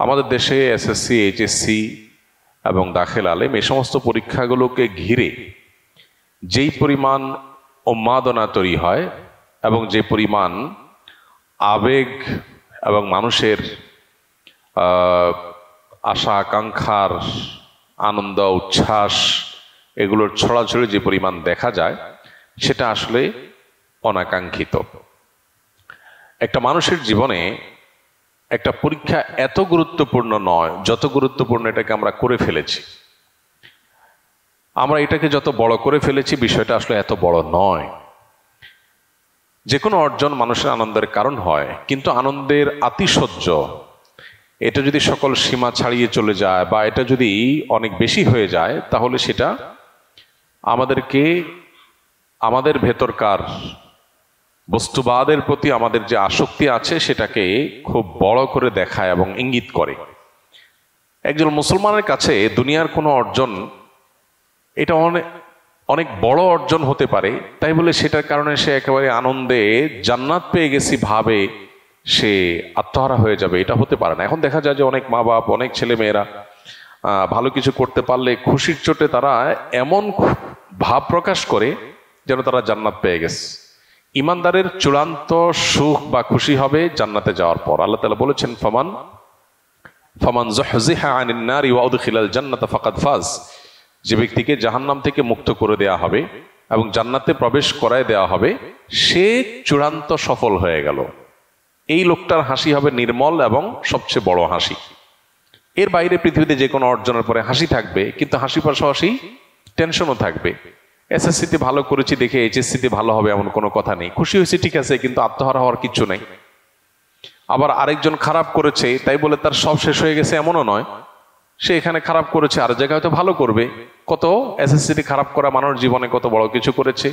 আমাদের দেশে SSC, HSC এবং দাখিল আলেম এই সমস্ত পরীক্ষাগুলোকে ঘিরে যেই পরিমাণ উন্মাদনা তৈরি হয় এবং যে পরিমাণ আবেগ এবং মানুষের আশা আকাঙ্ক্ষার আনন্দ উচ্ছ্বাস এগুলোর ছড়াছড়ি যে পরিমাণ দেখা যায়, সেটা আসলে অনাকাঙ্ক্ষিত। একটা মানুষের জীবনে একটা পরীক্ষা এত গুরুত্বপূর্ণ নয় যত গুরুত্বপূর্ণ এটাকে আমরা করে ফেলেছি। আমরা এটাকে যত বড় করে ফেলেছি, বিষয়টা আসলে এত বড় নয়। যে কোনো অর্জন মানুষের আনন্দের কারণ হয়, কিন্তু আনন্দের আতিশয্য এটা যদি সকল সীমা ছাড়িয়ে চলে যায় বা এটা যদি অনেক বেশি হয়ে যায়, তাহলে সেটা আমাদেরকে আমাদের ভেতরকার বস্তুবাদের প্রতি আমাদের যে আসক্তি আছে সেটাকে খুব বড় করে দেখায় এবং ইঙ্গিত করে। একজন মুসলমানের কাছে দুনিয়ার কোনো অর্জন এটা অনেক বড় অর্জন হতে পারে, তাই বলে সেটার কারণে সে একেবারে আনন্দে জান্নাত পেয়ে গেছি ভাবে সে আত্মহারা হয়ে যাবে, এটা হতে পারে না। এখন দেখা যায় যে অনেক মা বাপ, অনেক ছেলে মেয়েরা ভালো কিছু করতে পারলে খুশির চোটে তারা এমন ভাব প্রকাশ করে যেন তারা জান্নাত পেয়ে গেছে। ইমানদারের চূড়ান্ত সুখ বা খুশি হবে জান্নাতে যাওয়ার পর। আল্লাহ তাআলা বলেছেন, ফামান যুহজিহা আনিন নারি ওয়া উদখিলাল জান্নাতা ফাকাদ ফাজ। যে ব্যক্তিকে জাহান্নাম থেকে মুক্ত করে দেয়া হবে এবং জান্নাতে প্রবেশ করায় দেওয়া হবে, সে চূড়ান্ত সফল হয়ে গেল। এই লোকটার হাসি হবে নির্মল এবং সবচেয়ে বড় হাসি। এর বাইরে পৃথিবীতে যে কোনো অর্জনের পরে হাসি থাকবে, কিন্তু হাসির পাশাপাশি টেনশনও থাকবে। এসএসসিতে ভালো করেছি দেখে এইচএসসিতে ভালো হবে এমন কোনো কথা নেই। খুশি হয়েছে ঠিক আছে, কিন্তু আত্মহারা হওয়ার কিছু নেই। আবার আরেকজন খারাপ করেছে তাই বলে তার সব শেষ হয়ে গেছে এমনও নয়। সে এখানে খারাপ করেছে, আর জায়গায় হয়তো ভালো করবে। কত এসএসসিতে খারাপ করা মানুষ জীবনে কত বড় কিছু করেছে।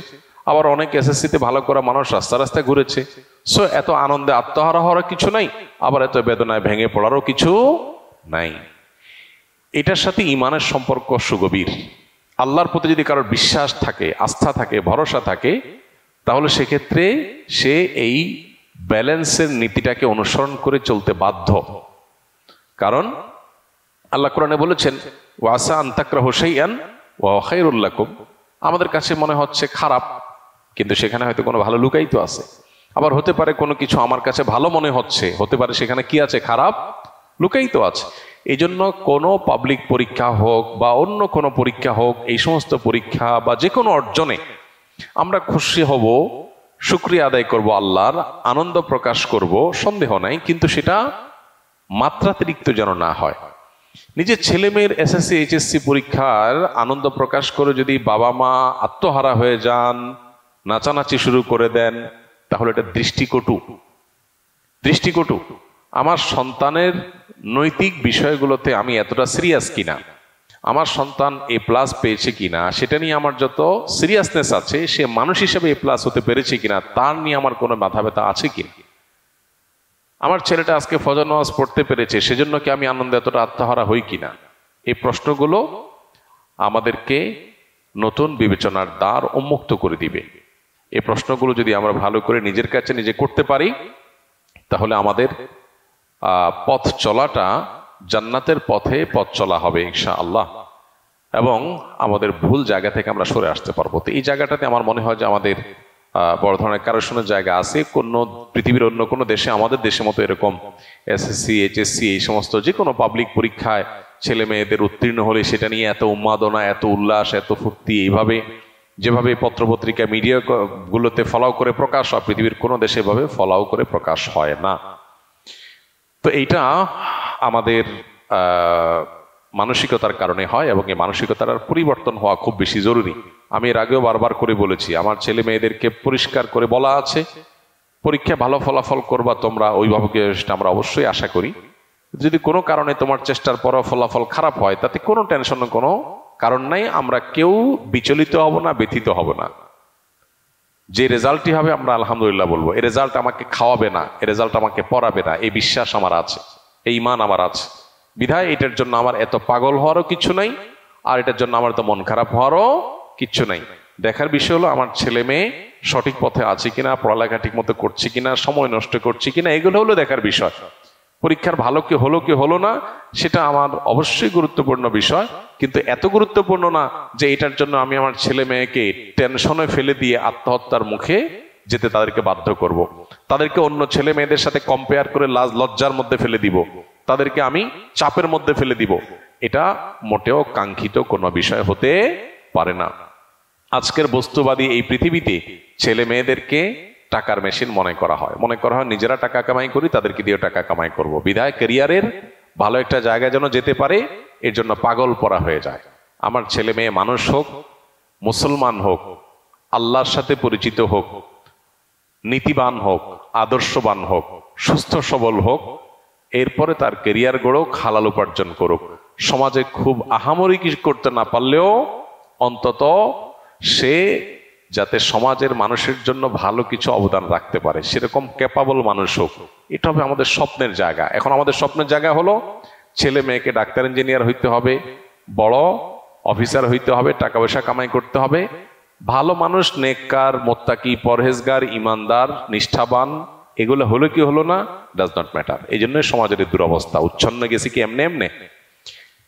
আবার অনেক এসএসসিতে ভালো করা মানুষ রাস্তা রাস্তায় ঘুরেছে। সো এত আনন্দে আত্মহারা হওয়ার কিছু নাই, আবার এত বেদনায় ভেঙে পড়ারও কিছু নাই। এটার সাথে ইমানের সম্পর্ক সুগভীর। আল্লাহর প্রতি যদি কারোর বিশ্বাস থাকে, আস্থা থাকে, ভরসা থাকে, তাহলে সেক্ষেত্রে সে এই ব্যালেন্সের নীতিটাকে অনুসরণ করে চলতে বাধ্য। কারণ আল্লাহ কোরআনে বলেছেন, ওয়াসা আন তাকরাহু শাইআন ওয়া খায়রুল লাকুম। আমাদের কাছে মনে হচ্ছে খারাপ, কিন্তু সেখানে হয়তো কোনো ভালো লুকায়িত আছে। আবার হতে পারে কোনো কিছু আমার কাছে ভালো মনে হচ্ছে, হতে পারে সেখানে কি আছে, খারাপ লুকায়িত আছে। এই জন্য কোনো পাবলিক পরীক্ষা হোক বা অন্য কোনো পরীক্ষা হোক, এই সমস্ত পরীক্ষা বা যে কোনো অর্জনে আমরা খুশি হব, শুকরিয়া আদায় করব, আল্লাহর আনন্দ প্রকাশ করব, সন্দেহ নাই, কিন্তু সেটা মাত্রাতিরিক্ত যেন না হয়। নিজের ছেলে মেয়ের এসএসসি এইচএসসি পরীক্ষার আনন্দ প্রকাশ করে যদি বাবা মা আত্মহারা হয়ে যান, নাচানাচি শুরু করে দেন, তাহলে এটা দৃষ্টিকটু। আমার সন্তানের নৈতিক বিষয়গুলোতে আমি এতটা সিরিয়াস কিনা, আমার সন্তান A+ পেয়েছে কিনা সেটা নিয়ে আমার যত সিরিয়াসনেস আছে, সে মানুষ হিসেবে A+ হতে পেরেছে কিনা তার নিয়ে আমার কোনো মাথা ব্যথা আছে কিনা, আমার ছেলেটা আজকে ফজর নামাজ পড়তে পেরেছে সেজন্য কি আমি আনন্দে এতটা আত্মহারা হই কিনা, এই প্রশ্নগুলো আমাদেরকে নতুন বিবেচনার দ্বার উন্মুক্ত করে দিবে। এই প্রশ্নগুলো যদি আমরা ভালো করে নিজের কাছে নিজে করতে পারি, তাহলে আমাদের পথ চলাটা জান্নাতের পথে পথ চলা হবে ইনশাআল্লাহ, এবং আমাদের ভুল জায়গা থেকে আমরা সরে আসতে পারবো। তো এই জায়গাটাতে আমার মনে হয় যে আমাদের বড় ধরনের কারোশনের জায়গা আছে। কোন পৃথিবীর অন্য কোনো দেশে আমাদের দেশের মতো এরকম এসএসসি এইচএসসি এই সমস্ত যে কোনো পাবলিক পরীক্ষায় ছেলে মেয়েদের উত্তীর্ণ হলে সেটা নিয়ে এত উন্মাদনা, এত উল্লাস, এত ফুর্তি, এইভাবে যেভাবে পত্রপত্রিকা মিডিয়া গুলোতে ফলাও করে প্রকাশ হয়, পৃথিবীর কোনো দেশে এভাবে ফলাও করে প্রকাশ হয় না। তো এইটা আমাদের মানসিকতার কারণে হয়, এবং এই মানসিকতার পরিবর্তন হওয়া খুব বেশি জরুরি। আমি এর আগেও বারবার করে বলেছি, আমার ছেলে মেয়েদেরকে পরিষ্কার করে বলা আছে, পরীক্ষা ভালো ফলাফল করবা তোমরা, অভিভাবকের আমরা অবশ্যই আশা করি। যদি কোনো কারণে তোমার চেষ্টার পরও ফলাফল খারাপ হয়, তাতে কোনো টেনশনের কোনো কারণ নাই। আমরা কেউ বিচলিত হব না, ব্যথিত হব না। যে রেজাল্টই হবে আমরা আলহামদুলিল্লাহ বলবো। এই রেজাল্ট আমাকে খাওয়াবে না, এই রেজাল্ট আমাকে পড়াবে না, এই বিশ্বাস আমার আছে, এই ঈমান আমার আছে। বিধায় এটার জন্য আমার এত পাগল হওয়ারও কিছু নাই, আর এটার জন্য আমার তো মন খারাপ হওয়ারও কিচ্ছু নাই। দেখার বিষয় হলো আমার ছেলে মেয়ে সঠিক পথে আছে কিনা, পড়ালেখা ঠিক মতো করছে কিনা, সময় নষ্ট করছে কিনা, এগুলো হলো দেখার বিষয়। পরীক্ষার ভালো কি হলো না সেটা আমার অবশ্যই গুরুত্বপূর্ণ বিষয়, কিন্তু এত গুরুত্বপূর্ণ না যে এটার জন্য আমি আমার ছেলে মেয়েকে টেনশনে ফেলে দিয়ে আত্মহত্যার মুখে যেতে তাদেরকে বাধ্য করব। তাদেরকে অন্য ছেলে মেয়েদের সাথে কম্পেয়ার করে লাজ লজ্জার মধ্যে ফেলে দিব, তাদেরকে আমি চাপের মধ্যে ফেলে দিব। এটা মোটেও কাঙ্ক্ষিত কোনো বিষয় হতে পারে না। আজকের বস্তুবাদী এই পৃথিবীতে ছেলে মেয়েদেরকে টাকার মেশিন মনে করা হয় নিজেরা টাকা কামাই করি, তাদেরকে দিয়ে টাকা কামাই করব, বিধায় ক্যারিয়ারের ভালো একটা জায়গায় যেন যেতে পারে এর জন্য পাগল পড়া হয়ে যায়। আমার ছেলে মেয়ে মানুষ হোক, মুসলমান হোক, আল্লাহর সাথে পরিচিত হোক, নীতিবান হোক, আদর্শবান হোক, সুস্থ সবল হোক, এরপরে তার ক্যারিয়ার গড়ুক, হালাল উপার্জন করুক। সমাজে খুব আহামরি কিছু করতে না পারলেও অন্তত সে যাতে সমাজের মানুষের জন্য ভালো কিছু অবদান রাখতে পারে সেরকম ক্যাপাবল মানুষ হোক, এটা হবে আমাদের স্বপ্নের জায়গা। এখন আমাদের স্বপ্নের জায়গা হলো ছেলে মেয়েকে ডাক্তার ইঞ্জিনিয়ার হইতে হবে, বড় অফিসার হইতে হবে, টাকা পয়সা কামাই করতে হবে, ভালো মানুষ, নেককার, মোত্তাকি, পরহেজগার, ইমানদার, নিষ্ঠাবান, এগুলো হলো কি হলো না ডাজ নট ম্যাটার। এই জন্য সমাজের দুরবস্থা, উচ্ছন্ন গেছে কি এমনি এমনি।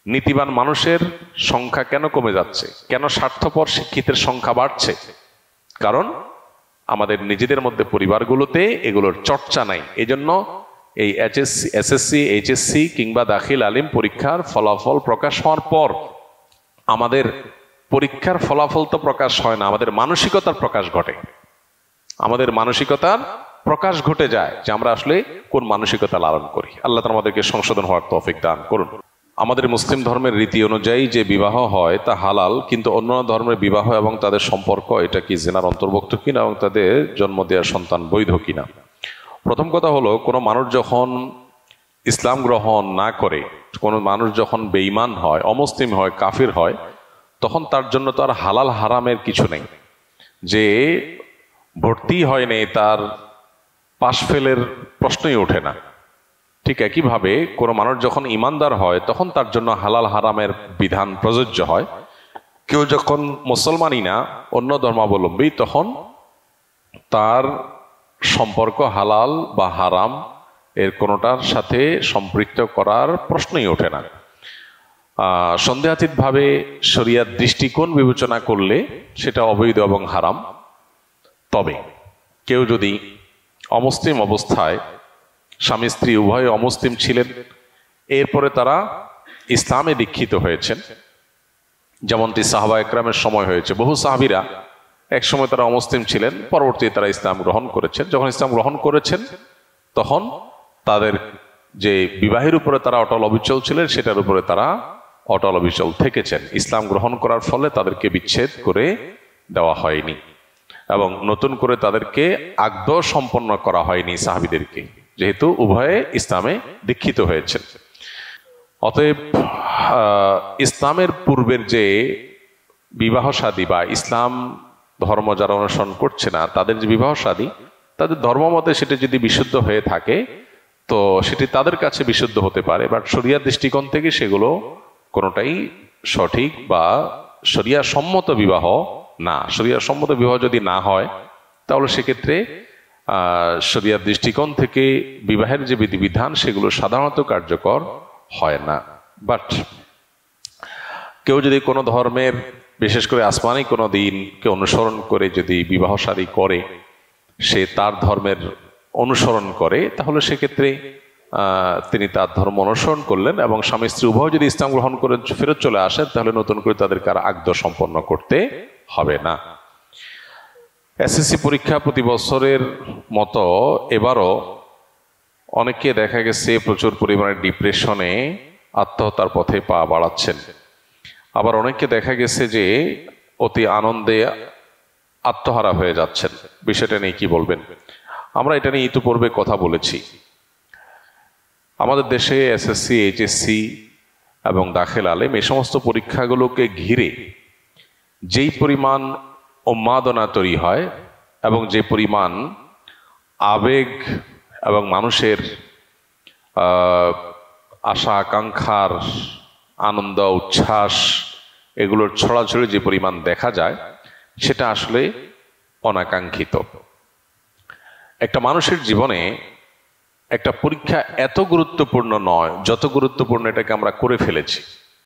নীতিবান মানুষের সংখ্যা কেন কমে যাচ্ছে, কেন স্বার্থপর শিক্ষিতের সংখ্যা বাড়ছে? কারণ আমাদের নিজেদের মধ্যে পরিবারগুলোতে এগুলোর চর্চা নাই। এই জন্য এই এসএসসি, এইচএসসি কিংবা দাখিল আলিম পরীক্ষার ফলাফল প্রকাশ হওয়ার পর আমাদের পরীক্ষার ফলাফল তো প্রকাশ হয় না, আমাদের মানসিকতার প্রকাশ ঘটে। আমাদের মানসিকতার প্রকাশ ঘটে যায় যে আমরা আসলে কোন মানসিকতা লালন করি। আল্লাহ তাআলা আমাদেরকে সংশোধন হওয়ার তৌফিক দান করুন। আমাদের মুসলিম ধর্মের রীতি অনুযায়ী যে বিবাহ হয় তা হালাল, কিন্তু অন্যান্য ধর্মের বিবাহ এবং তাদের সম্পর্ক এটা কি জিনার অন্তর্ভুক্ত কিনা এবং তাদের জন্ম দেওয়া সন্তান বৈধ কিনা? প্রথম কথা হলো, কোনো মানুষ যখন ইসলাম গ্রহণ না করে, কোনো মানুষ যখন বেঈমান হয়, অমুসলিম হয়, কাফির হয়, তখন তার জন্য তো আর হালাল হারামের কিছু নেই। যে ভর্তি হয় নেই তার পাশ ফেলের প্রশ্নই ওঠে না। ঠিক একইভাবে কোনো মানুষ যখন ইমানদার হয় তখন তার জন্য হালাল হারামের বিধান প্রযোজ্য হয়। কেউ যখন মুসলমানই না, অন্য ধর্মাবলম্বী, তখন তার সম্পর্ক হালাল বা হারাম এর কোনোটার সাথে সম্পৃক্ত করার প্রশ্নই ওঠে না। সন্দেহাতীতভাবে শরিয়ার দৃষ্টিকোণ বিবেচনা করলে সেটা অবৈধ এবং হারাম। তবে কেউ যদি অমুসলিম অবস্থায়, স্বামী স্ত্রী উভয় অমুসলিম ছিলেন, এরপরে তারা ইসলামে দীক্ষিত হয়েছেন, যেমনটি সাহাবা একরামের সময় হয়েছে। বহু সাহাবীরা এক সময় তারা অমুসলিম ছিলেন, পরবর্তীতে তারা ইসলাম গ্রহণ করেছেন। যখন ইসলাম গ্রহণ করেছেন তখন তাদের যে বিবাহের উপরে তারা অটল অবিচল ছিলেন সেটার উপরে তারা অটল অবিচল থেকেছেন। ইসলাম গ্রহণ করার ফলে তাদেরকে বিচ্ছেদ করে দেওয়া হয়নি এবং নতুন করে তাদেরকে আকদ সম্পন্ন করা হয়নি সাহাবীদেরকে, যেহেতু উভয়ে ইসলামে দীক্ষিত হয়েছেন। অতএব ইসলামের পূর্বের যে বিবাহ শাদী বা ইসলাম ধর্ম যারা অনুসরণ করছে না তাদের যে বিবাহ শাদী, তাদের ধর্ম মতে সেটা যদি বিশুদ্ধ হয়ে থাকে তো সেটি তাদের কাছে বিশুদ্ধ হতে পারে, বাট শরিয়ার দৃষ্টিকোণ থেকে সেগুলো কোনোটাই সঠিক বা শরিয়া সম্মত বিবাহ না। শরিয়া সম্মত বিবাহ যদি না হয় তাহলে সেক্ষেত্রে শরিয়ার দৃষ্টিকোণ থেকে বিবাহের যে বিধিবিধান সেগুলো সাধারণত কার্যকর হয় না। বাট কেউ যদি কোনো ধর্মের, বিশেষ করে আসমানি কোনো দিনকে অনুসরণ করে যদি বিবাহ শাদী করে, সে তার ধর্মের অনুসরণ করে, তাহলে সেক্ষেত্রে তিনি তার ধর্ম অনুসরণ করলেন এবং স্বামী স্ত্রী উভয় যদি ইসলাম গ্রহণ করে ফেরত চলে আসেন তাহলে নতুন করে তাদেরকে আর আকদ সম্পন্ন করতে হবে না। এসএসসি পরীক্ষা প্রতি বছরের মতো এবারও অনেকে দেখা গেছে প্রচুর পরিমাণে ডিপ্রেশনে আত্মহত্যার পথে পা বাড়াচ্ছেন। আবার অনেকে দেখা গেছে যে অতি আনন্দে আত্মহারা হয়ে যাচ্ছেন। বিষয়টা নিয়ে কি বলবেন? আমরা এটা নিয়ে ইতিপূর্বে কথা বলেছি। আমাদের দেশে এসএসসি, এইচএসসি এবং দাখিল আলিম এই সমস্ত পরীক্ষাগুলোকে ঘিরে যেই পরিমাণ উন্মাদনা তৈরি হয় এবং যে পরিমাণ আবেগ এবং মানুষের আশা আকাঙ্ক্ষার আনন্দ উচ্ছ্বাস এগুলোর ছড়াছড়ি যে পরিমাণ দেখা যায় সেটা আসলে অনাকাঙ্ক্ষিত। একটা মানুষের জীবনে একটা পরীক্ষা এত গুরুত্বপূর্ণ নয় যত গুরুত্বপূর্ণ এটাকে আমরা করে ফেলেছি।